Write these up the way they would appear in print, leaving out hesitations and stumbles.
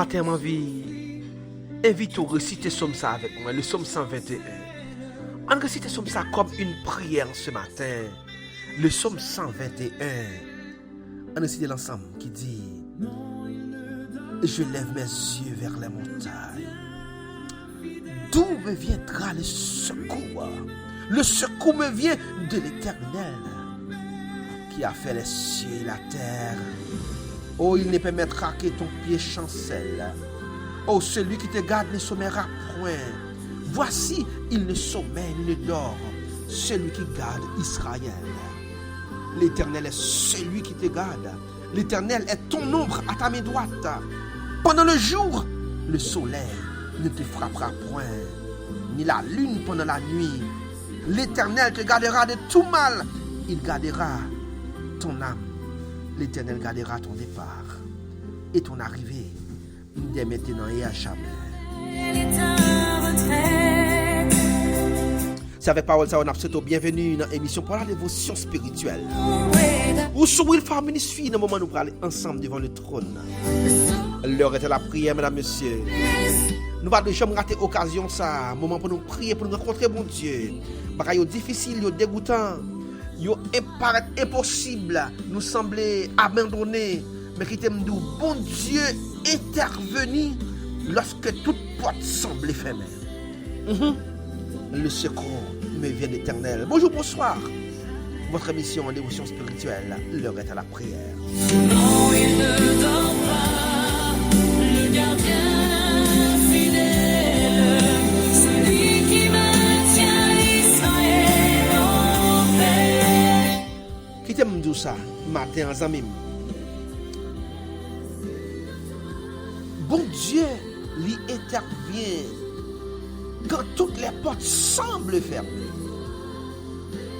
matin, ma vie, invite à réciter somme ça avec moi, le psaume 121. On récite somme ça comme une prière ce matin. Le psaume 121. On récite l'ensemble qui dit: je lève mes yeux vers les montagnes. D'où me viendra le secours? Le secours me vient de l'Éternel, qui a fait les cieux et la terre. Oh, il ne permettra que ton pied chancelle. Oh, celui qui te garde ne sommeillera point. Voici, il ne sommeille ni ne dort, celui qui garde Israël. L'Éternel est celui qui te garde. L'Éternel est ton ombre à ta main droite. Pendant le jour, le soleil ne te frappera point, ni la lune pendant la nuit. L'Éternel te gardera de tout mal. Il gardera ton âme. L'Éternel gardera ton départ et ton arrivée dès maintenant et à jamais. C'est avec parole ça, on a souhaité bienvenue dans l'émission pour la dévotion spirituelle. Où sur Will Farm Ministry, dans le moment où nous allons aller ensemble devant le trône. L'heure est à la prière, mesdames, messieurs. Nous ne allons jamais rater l'occasion, ça, un moment pour nous prier, pour nous rencontrer mon Dieu. Bagaille difficile, dégoûtant. Yo paraît impossible, nous sembler abandonnés, mais qui t'aime d'où bon Dieu intervenu lorsque toute porte semble fermée. Le secours me vient d'Éternel. Bonjour, bonsoir. Votre émission en dévotion spirituelle, l'heure est à la prière. Non, il ne dort pas, le gardien fidèle, celui qui maintient Israël en paix. Qui t'aime d'où ça, matin en zamim? Bon Dieu, lui intervient quand toutes les portes semblent fermées.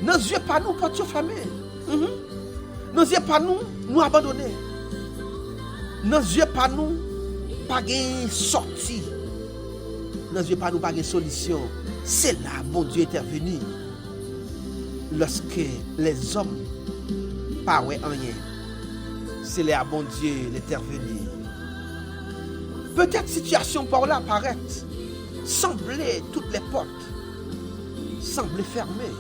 Nos yeux pas nous, portes fermées. Nos yeux pas nous, nous abandonnés. Nos yeux pas nous, pas de sortie. Nos yeux pas nous, pas de solution. C'est là, bon Dieu intervenu. Lorsque les hommes pas ouais rien, c'est là, bon Dieu l'intervenu. Peut-être situation par là paraît, sembler toutes les portes, sembler fermées.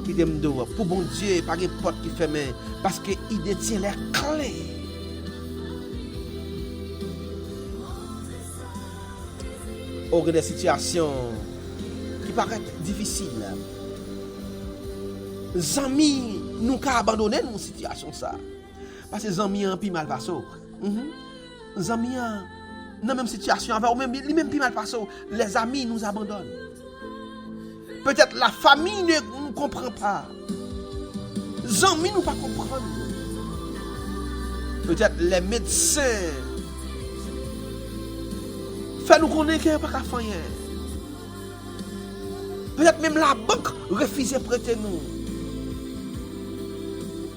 Qui t'aime dehors, pour bon Dieu, pas de porte qui ferme, parce qu'il détient les clés. Au des situations qui paraissent difficiles. Les amis nous avons abandonné dans une situation ça. Parce que les amis ont plus mal passé. Les amis dans la même situation, les mêmes plus mal passé. Les amis nous abandonnent. Peut-être la famille ne nous comprend pas. Les amis ne pas comprendre. Peut-être les médecins font nous connaître qu'il n'y a pas qu'à faire. Peut-être même la banque refuse de prêter nous.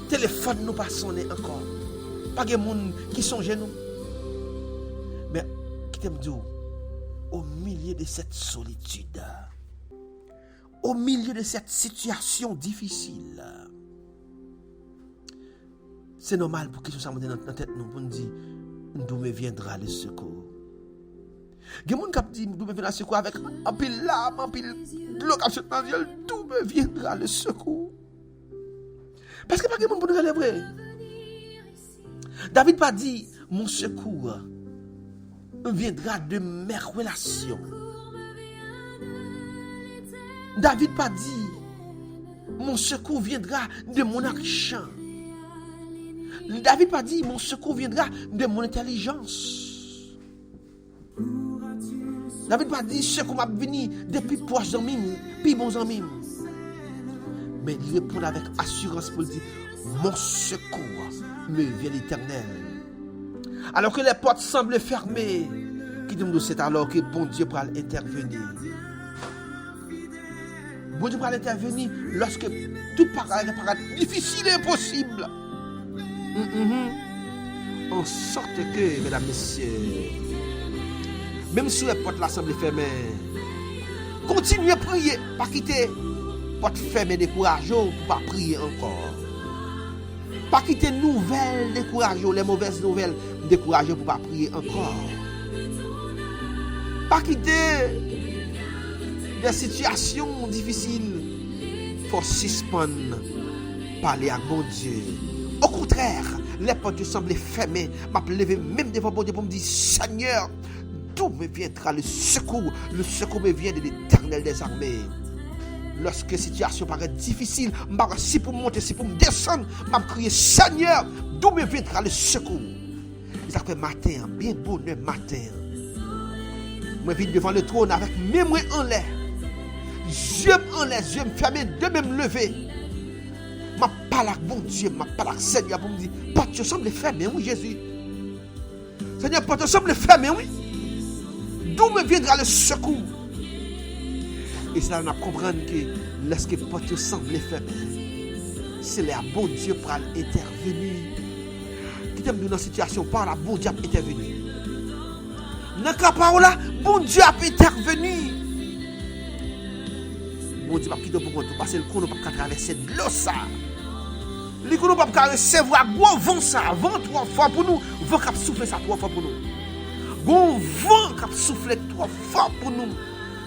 Téléphone nous pas sonner encore. Pas de monde qui songe nous. Mais qui t'aime dire, au milieu de cette solitude, au milieu de cette situation difficile, c'est normal pour que ce soit dans notre tête nous pour nous dire d'où me viendra le secours. Il y a des gens qui disent d'où me viendra le secours avec un pile larme, un pile bloc, d'où me viendra le secours. Parce que pas de monde pour nous célébrer. David pas dit mon secours viendra de mes relations. David pas dit mon secours viendra de mon argent. David pas dit mon secours viendra de mon intelligence. David pas dit secours m'a venu depuis proches amis, puis bons amis. Mais il répond avec assurance pour dire mon secours me vient l'Éternel. Alors que les portes semblent fermées, qui dit c'est alors que bon Dieu pourra intervenir. Bon Dieu pourra intervenir lorsque tout paraît difficile et impossible. En sorte que, mesdames, messieurs, même si les portes là semblent fermées, continuez à prier, pas quitter porte fermée découragée pour pas prier encore. Pas quitter nouvelles décourager, les mauvaises nouvelles décourager pour pas prier encore. Pas quitter des situations difficiles. Faut suspendre, parler à bon Dieu. Au contraire, les portes semblent fermées. M'a levé même devant bon Dieu pour me dire, Seigneur, d'où me viendra le secours? Le secours me vient de l'Éternel des armées. Lorsque la situation paraît difficile, si pour monter, si pour me descendre, m'a crié, Seigneur, d'où me viendra le secours? Ça fait matin, bien bonheur matin. Moi, je viens devant le trône avec mes mains en l'air. Yeux en l'air, yeux fermés, de même lever. Je parle avec bon Dieu, je parle avec Seigneur pour me dire, porte te semble fermée, oui Jésus. Seigneur, porte te semble fermée, oui. D'où me viendra le secours? Et cela, on a comprendre que lorsque porte te semble fermée, c'est là bon Dieu pour intervenir. Qui t'aime dans une situation, par là, bon Dieu a intervenu. Dans la parole là, bon Dieu a intervenu. Bon Dieu va quitter pour nous parce que le chrono pas traverser de l'eau ça. Le chrono pas recevoir gros vent ça, vent 3 fois pour nous, vent qui souffle ça 3 fois pour nous. Bon vent qui souffle 3 fois pour nous.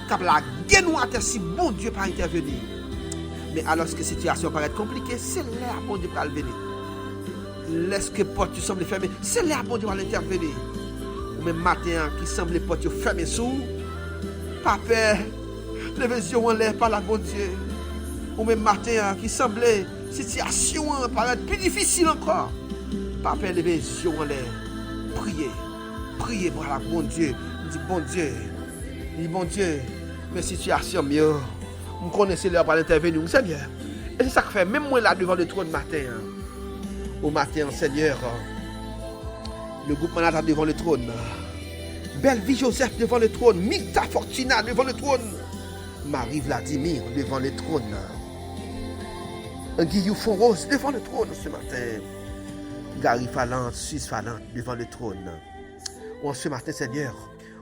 Cap la guerre nous à terre si bon Dieu pas intervenir. Mais alors que la situation paraît compliquée, c'est là bon Dieu va venir. Lorsque porte semble fermée, c'est là bon Dieu va intervenir. Ou même matin qui semble porte fermée sous, pas peur. Les visions en l'air par la bon Dieu. Ou même matin qui semblait situation paraître plus difficile encore. Pas peur les visions en l'air. Priez par la bon Dieu. Dis bon Dieu, mes situations mieux. Vous connaissez l'heure par l'intervenir, Seigneur. Et c'est ça que fait, même moi là devant le trône matin. Au matin, Seigneur, le groupe Manhattan devant le trône. Belle Vie Joseph devant le trône. Mita Fortuna devant le trône. Marie Vladimir devant le trône. Guillaume Fonrose devant le trône ce matin. Gary Falante, Suisse Falante devant le trône. En ce matin, Seigneur,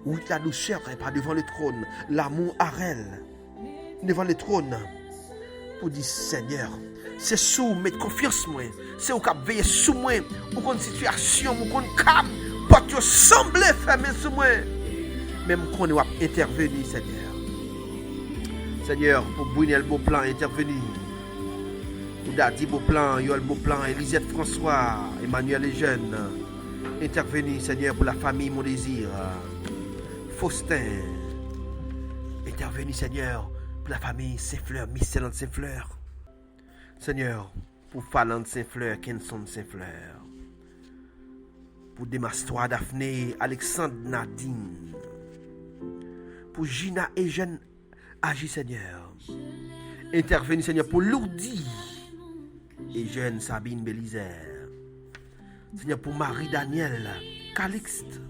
oui, la douceur est pas devant le trône. L'amour Arel devant le trône. Pour dire, Seigneur, c'est sous mettre confiance moi. C'est au cap veiller sous moi. Ou une situation, ou une cap, pas te sembler fermer sous moi. Même qu'on va intervenir, Seigneur. Seigneur, pour Brunel Beauplan intervenir. Pour Dadi Beauplan, Yol Beauplan, Elisette François, Emmanuel les jeunes. Intervenir, Seigneur, pour la famille Mon Désir. Faustin. Intervenir, Seigneur, pour la famille Saint-Fleur, Miss-Célante Saint-Fleur. Seigneur, pour Falante Saint-Fleur, Kenson Saint-Fleur. Pour Demastoire Daphné, Alexandre Nadine. Pour Gina et Jeanne. Agis, Seigneur. Intervenez, Seigneur, pour Lourdi et jeune Sabine Bélisaire. Seigneur, pour Marie-Daniel Calixte.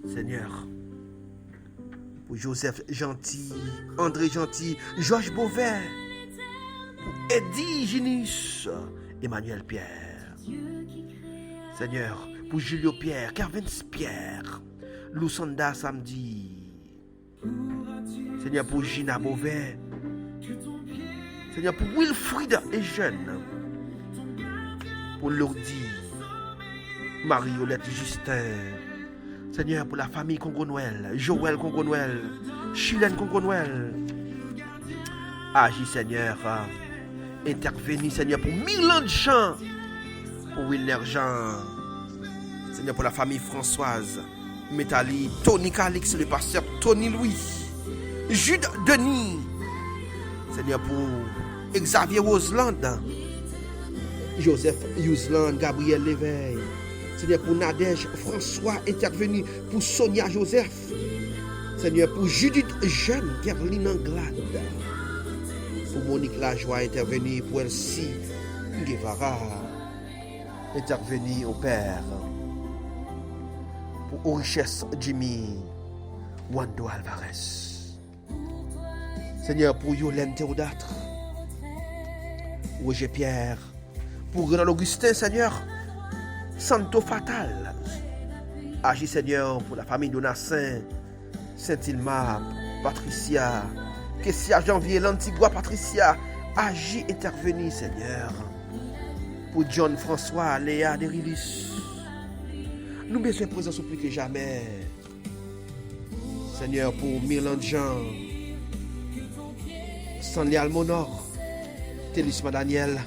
Seigneur, pour Joseph Gentil, André Gentil, Georges Beauvais. Pour Eddie Ginus, Emmanuel Pierre. Seigneur, pour Julio Pierre, Carvin Pierre, Lusanda Samedi. Seigneur, pour Gina Beauvais. Seigneur, pour Wilfried et jeune. Pour Lourdi, Marie-Olette Justin. Seigneur, pour la famille Congo-Noël, Joël Congo-Noël, Chilène Congo-Noël. Agis, Seigneur. Intervenez, Seigneur, pour Milan Jean. Pour Wilner Jean. Seigneur, pour la famille Françoise. Métali, Tony Calix, le pasteur Tony Louis, Jude Denis, Seigneur, pour Xavier Roseland, Joseph Yousland, Gabriel Léveil, Seigneur, pour Nadège François intervenu, pour Sonia Joseph, Seigneur, pour Judith Jeune, Gerline Anglade, pour Monique Lajoie intervenu, pour Elsie Guevara intervenu au Père. Pour Richesse Jimmy Wando Alvarez. Seigneur, pour Yolène Théodatre, Roger Pierre, pour Renan Augustin, Seigneur, Santo Fatal. Agis, Seigneur, pour la famille Donassin, Saint-Ilma, Patricia, Kessia Janvier, l'Antigua Patricia. Agis, intervenir, Seigneur. pour John François, Léa Derilis. Nous besoin de présence plus que jamais. Seigneur, pour Mirland Jean, Stanley Almonor, Télisma Daniel,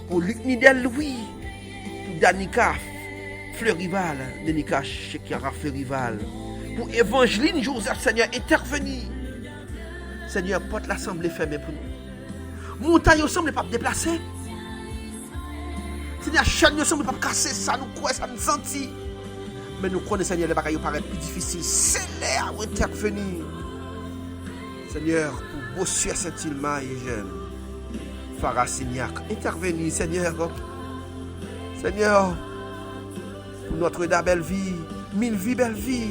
pour Luc Nidel Louis, pour Danica Fleurival, Danica Chekiara Fleurival, pour Evangeline Joseph, Seigneur, intervenir. Seigneur, porte l'assemblée fermée pour nous. Montagne ensemble, pas déplacer. Seigneur, chaîne ensemble, pas casser ça, nous croyons, ça nous sentit. Mais nous connaissons, Seigneur, les bagailles paraissent plus difficiles. C'est l'air à intervenir. Seigneur, pour Bossuet Saint-Ilma et jeune, Farah Signac, intervenir, Seigneur. Seigneur, pour Notre-Dame Belleville, Mille Vies Belleville,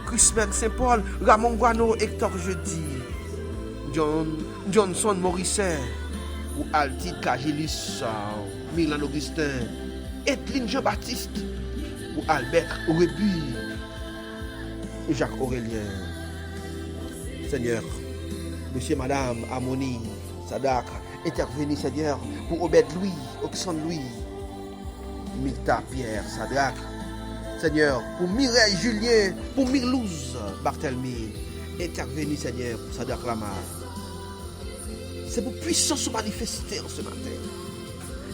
Christman Saint-Paul, Ramon Guano, Hector Jeudi, Johnson Morisset, ou Altide Kagelis, Milan Augustin, Etline Jean-Baptiste, ou Albert Aurébuy, et Jacques Aurélien. Seigneur, Monsieur, Madame, Harmonie, Sadak, intervenez, Seigneur, pour Obed Louis, Oxane Louis, Milta Pierre, Sadak, Seigneur, pour Mireille Julien, pour Mirlouz, Barthélemy, intervenez, Seigneur, pour Sadak Lamar. C'est pour puissance se manifester en ce matin.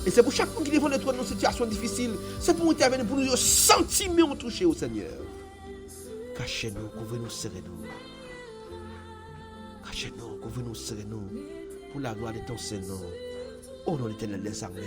Et c'est pour chaque monde qui est devant notre dans une situation difficile, c'est pour intervenir, pour nous sentiments toucher au Seigneur. Cachez-nous, couvrez-nous, serrez-nous. Cachez-nous, couvrez-nous, serrez-nous. Pour la gloire de ton Seigneur. Au nom de l'Éternel des armées.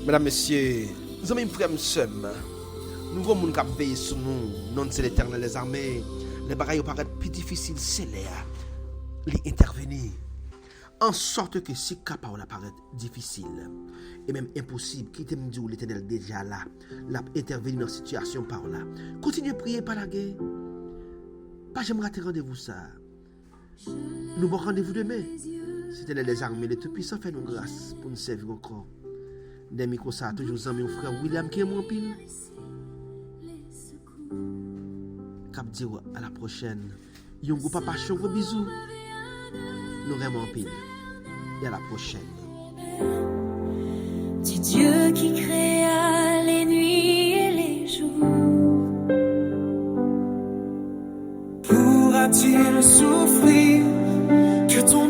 Mesdames, Messieurs, nous avons frères et nous voyons les gens qui veillent sur nous, non c'est l'Éternel des armées. Les bagailles paraissent plus difficiles, c'est là, les intervenir. En sorte que si capable apparaît difficile et même impossible, qui t'aime dire l'Éternel déjà là, l'a intervenir dans la situation par là. Continuez à prier par la guerre. Pas jamais rater rendez-vous ça. Nous avons rendez-vous demain. C'était les armées, les tout-puissants fait nous grâce pour nous servir encore. Des micros ça, toujours amis, mon frère William qui est mon pile. Cap dire à la prochaine. Yon go papa chou, gros bisous. Nous vraiment pile. Et à la prochaine. Du Dieu qui créa les nuits et les jours. Pourra-t-il souffrir que ton